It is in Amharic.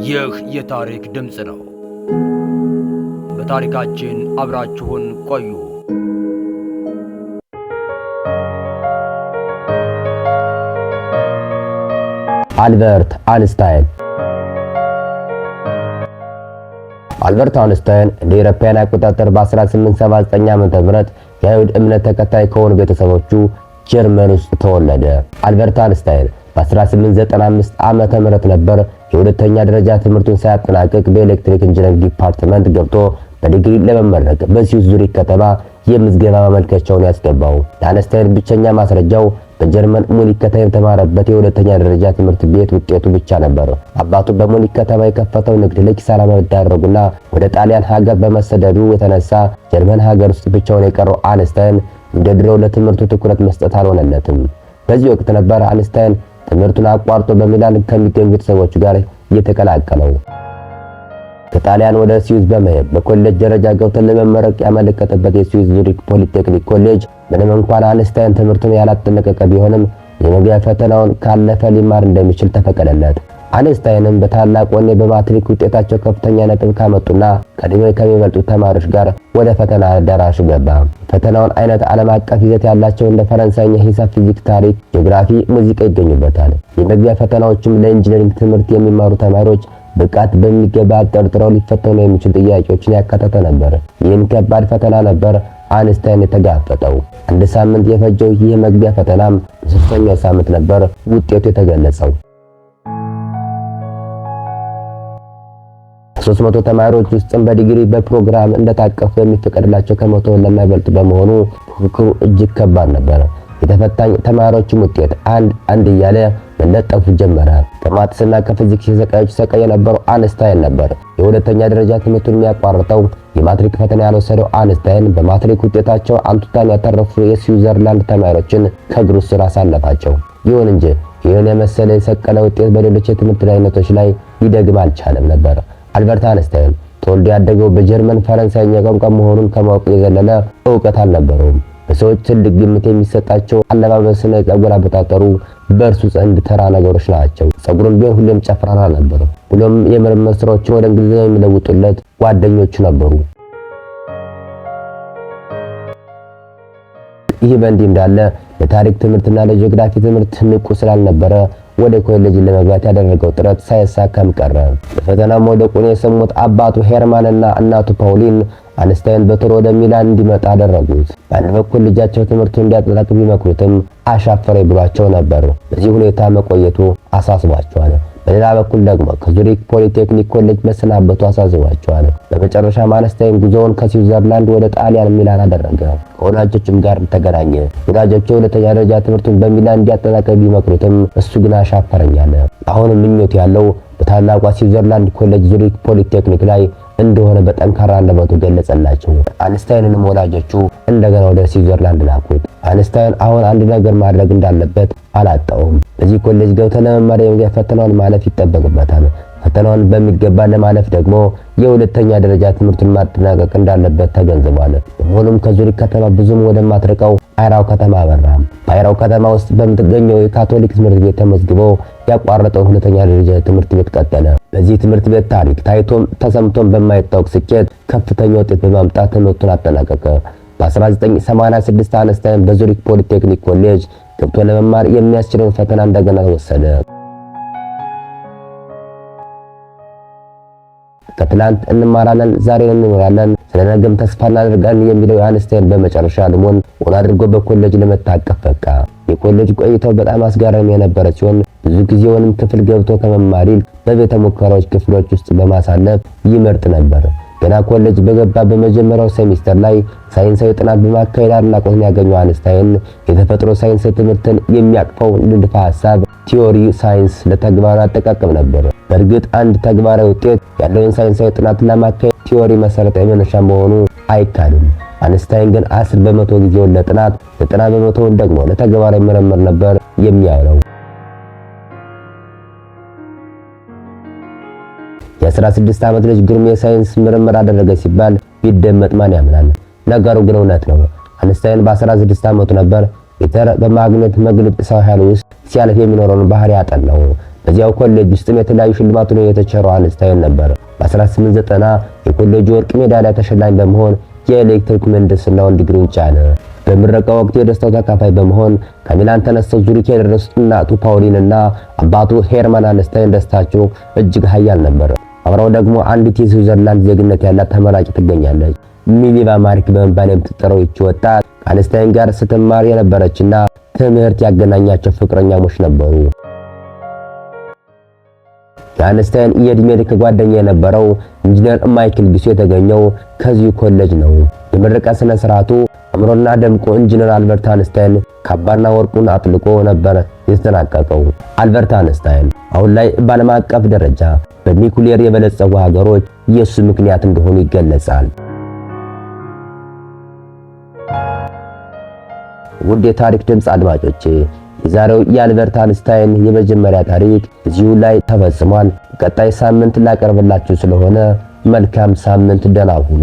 ይህ የታሪክ ድምጽ ነው። በታሪካችን አብራችሁን ቆዩ። አልበርት አንስታይን እንደ አውሮፓውያን አቆጣጠር በ1879 ዓ.ም የአይሁድ እምነት ተከታይ ከሆኑ ቤተሰቦቹ ጀርመን ውስጥ ተወለደ። አልበርት አንስታይን በ1895 ዓመተ ምህረት ነበር የሁለተኛ ደረጃ ትምህርቱን ሳያጠናቅቅ በኤሌክትሪክ ኢንጂነሪንግ ዲፓርትመንት ገብቶ በዲግሪ ለመመረቅ በስዊስ ዙሪክ ከተማ የምዝገባ ማመልከቻውን ያስገባው። የአንስታይን ብቸኛ ማስረጃው በጀርመን ሙኒክ ከተማ የተማረበት የሁለተኛ ደረጃ ትምህርት ቤት ውጤቱ ብቻ ነበር። አባቱ በሙኒክ ከተማ የከፈተው ንግድ ለኪሳራ መዳረጉና ወደ ጣሊያን ሀገር በመሰደዱ የተነሳ ጀርመን ሀገር ውስጥ ብቻውን የቀረው አንስታይን እንደ ድሮው ለትምህርቱ ትኩረት መስጠት አልሆነለትም። በዚህ ወቅት ነበር አንስታይን ትምህርቱን አቋርጦ በሚላን ከሚገኙ ቤተሰቦቹ ጋር እየተቀላቀለው። ከጣሊያን ወደ ስዊስ በመሄድ በኮሌጅ ደረጃ ገብቶ ለመመረቅ ያመለከተበት የስዊስ ዙሪክ ፖሊቴክኒክ ኮሌጅ ምንም እንኳን አንስታይን ትምህርቱን ያላጠናቀቀ ቢሆንም የመግቢያ ፈተናውን ካለፈ ሊማር እንደሚችል ተፈቀደለት። አንስታይንም በታላቅ ወኔ በማትሪክ ውጤታቸው ከፍተኛ ነጥብ ካመጡና ቀድሞ ከሚበልጡ ተማሪዎች ጋር ወደ ፈተና አዳራሽ ገባ። ፈተናውን አይነት ዓለም አቀፍ ይዘት ያላቸው እንደ ፈረንሳይኛ፣ ሂሳብ፣ ፊዚክስ፣ ታሪክ፣ ጂኦግራፊ፣ ሙዚቃ ይገኙበታል። የመግቢያ ፈተናዎችም ለኢንጂነሪንግ ትምህርት የሚማሩ ተማሪዎች ብቃት በሚገባ አጠርጥረው ሊፈተኑ የሚችሉ ጥያቄዎችን ያካተተ ነበር። ይህን ከባድ ፈተና ነበር አንስታይን የተጋፈጠው። አንድ ሳምንት የፈጀው ይህ መግቢያ ፈተናም በሶስተኛው ሳምንት ነበር ውጤቱ የተገለጸው። 300 ተማሪዎች ውስጥም በዲግሪ በፕሮግራም እንደታቀፉ የሚፈቀድላቸው ከመቶ ለማይበልጡ በመሆኑ ፉክክሩ እጅግ ከባድ ነበር። የተፈታኝ ተማሪዎችም ውጤት አንድ እያለ መለጠፉ ጀመረ። ከማትስና ከፊዚክስ ሰቃይ የነበረው አንስታይን ነበር የሁለተኛ ደረጃ ትምህርቱን የሚያቋርጠው። የማትሪክ ፈተና ያልወሰደው አንስታይን በማትሪክ ውጤታቸው አንቱታን ያተረፉ የስዊዘርላንድ ተማሪዎችን ከእግሩ ስር አሳለፋቸው። ይሁን እንጂ ይህን የመሰለ የሰቀለ ውጤት በሌሎች የትምህርት አይነቶች ላይ ሊደግም አልቻለም ነበር። አልበርት አንስታይን ተወልዶ ያደገው በጀርመን ፈረንሳይኛ ቋንቋ መሆኑን ከማወቅ የዘለለ ዕውቀት አልነበረውም። በሰዎች ትልቅ ግምት የሚሰጣቸው አለባበስና የፀጉር አበጣጠሩ በእርሱ ዘንድ ተራ ነገሮች ናቸው። ፀጉሩን ቢሆን ሁሌም ጨፍራራ ነበር። ብሎም የምርምር ስራዎችን ወደ እንግሊዝኛ የሚለውጡለት ጓደኞቹ ነበሩ። ይህ በእንዲህ እንዳለ ለታሪክ ትምህርትና ለጂኦግራፊ ትምህርት ንቁ ስላልነበረ ወደ ኮሌጅ ለመግባት ያደረገው ጥረት ሳይሳካም ቀረ። በፈተናው መውደቁን የሰሙት አባቱ ሄርማን እና እናቱ ፓውሊን አንስታይን በቶሎ ወደ ሚላን እንዲመጣ አደረጉት። በአንድ በኩል ልጃቸው ትምህርቱን እንዲያጠናቅቅ ቢመክሩትም አሻፈረኝ ብሏቸው ነበር። በዚህ ሁኔታ መቆየቱ አሳስቧቸዋል። በሌላ በኩል ደግሞ ከዙሪክ ፖሊቴክኒክ ኮሌጅ መሰናበቱ አሳዝኗቸዋል። በመጨረሻም አንስታይን ጉዞውን ከስዊዘርላንድ ወደ ጣሊያን ሚላን አደረገ። ከወላጆቹም ጋር ተገናኘ። ወላጆቹ ሁለተኛ ደረጃ ትምህርቱን በሚላን እንዲያጠናቅቅ ቢመክሩትም እሱ ግን አሻፈረኝ አለ። አሁን ምኞት ያለው በታላቋ ስዊዘርላንድ ኮሌጅ ዙሪክ ፖሊቴክኒክ ላይ እንደሆነ በጠንካራ አንደበቱ ገለጸላቸው። አንስታይንንም ወላጆቹ እንደገና ወደ ስዊዘርላንድ ላኩት። አንስታይን አሁን አንድ ነገር ማድረግ እንዳለበት አላጣውም። በዚህ ኮሌጅ ገብቶ ለመማር የመግቢያ ፈተናውን ማለፍ ይጠበቅበታል። ፈተናውን በሚገባ ለማለፍ ደግሞ የሁለተኛ ደረጃ ትምህርቱን ማጠናቀቅ እንዳለበት ተገንዝቧል። ሆኖም ከዙሪክ ከተማ ብዙም ወደማትርቀው አይራው ከተማ አበራ። በአይራው ከተማ ውስጥ በምትገኘው የካቶሊክ ትምህርት ቤት ተመዝግቦ ያቋረጠው ሁለተኛ ደረጃ ትምህርት ቤት ቀጠለ። በዚህ ትምህርት ቤት ታሪክ ታይቶም ተሰምቶም በማይታወቅ ስኬት ከፍተኛ ውጤት በማምጣት ትምህርቱን አጠናቀቀ። በ1986 አንስታይን በዙሪክ ፖሊቴክኒክ ኮሌጅ ገብቶ ለመማር የሚያስችለውን ፈተና እንደገና ወሰደ። ከትላንት እንማራለን፣ ዛሬ እንኖራለን፣ ስለነገም ተስፋ እናደርጋለን የሚለው የአንስታይን በመጨረሻ ልሞን ሆን አድርጎ በኮሌጅ ለመታቀፍ በቃ። የኮሌጅ ቆይታው በጣም አስገራሚ የነበረ ሲሆን ብዙ ጊዜውንም ክፍል ገብቶ ከመማር ይልቅ በቤተ ሙከራዎች ክፍሎች ውስጥ በማሳለፍ ይመርጥ ነበር። ገና ኮሌጅ በገባ በመጀመሪያው ሴሚስተር ላይ ሳይንሳዊ ጥናት በማካሄድ አድናቆትን ያገኘው አንስታይን የተፈጥሮ ሳይንስ ትምህርትን የሚያቅፈው ንድፈ ሐሳብ ቲዮሪ ሳይንስ ለተግባር አጠቃቀም ነበር። በእርግጥ አንድ ተግባራዊ ውጤት ያለውን ሳይንሳዊ ጥናት ለማካሄድ ቲዮሪ መሰረታዊ መነሻ መሆኑ አይካድም። አንስታይን ግን 10% ጊዜውን ለጥናት 90% ደግሞ ለተግባራዊ ምርምር ነበር የሚያውለው። የ16 ዓመት ልጅ ግሩም የሳይንስ ምርምር አደረገ ሲባል ቢደመጥ ማን ያምናል? ነገሩ ግን እውነት ነው። አንስታይን በ16 ዓመቱ ነበር ፒተር በማግኔት መግነጢሳዊ ኃይል ውስጥ ሲያልፍ የሚኖረውን ባህሪ ያጠናው። በዚያው ኮሌጅ ውስጥም የተለያዩ ሽልማቶች የተቸረው አንስታይን ነበር። በ1890 የኮሌጁ ወርቅ ሜዳሊያ ተሸላሚ በመሆን የኤሌክትሪክ ምህንድስናውን ዲግሪውን ጫነ። በምረቃ ወቅት የደስታው ተካፋይ በመሆን ከሚላን ተነስተው ዙሪክ የደረሱት እናቱ ፓውሊን እና አባቱ ሄርማን አንስታይን ደስታቸው እጅግ ኃያል ነበር። አብረው ደግሞ አንዲት የስዊዘርላንድ ዜግነት ያላት ተመራቂ ትገኛለች። ሚሊቫ ማሪክ በመባል የምትጠራው ይህች ወጣት ከአንስታይን ጋር ስትማር የነበረችና ትምህርት ያገናኛቸው ፍቅረኛሞች ነበሩ። የአንስታይን የዕድሜ ልክ ጓደኛ የነበረው ኢንጂነር ማይክል ቢሶ የተገኘው ከዚሁ ኮሌጅ ነው። የምረቃ ስነ ስርዓቱ አምሮና ደምቆ ኢንጂነር አልበርት አንስታይን ካባና ወርቁን አጥልቆ ነበር የተጠናቀቀው። አልበርት አንስታይን አሁን ላይ በዓለም አቀፍ ደረጃ በኒኩሌር የበለጸጉ ሀገሮች የሱ ምክንያት እንደሆኑ ይገለጻል። ውድ የታሪክ ድምፅ አድማጮቼ የዛሬው የአልበርት አንስታይን የመጀመሪያ ታሪክ እዚሁ ላይ ተፈጽሟል። ቀጣይ ሳምንት ላቀርብላችሁ ስለሆነ መልካም ሳምንት፣ ደህና ሁኑ።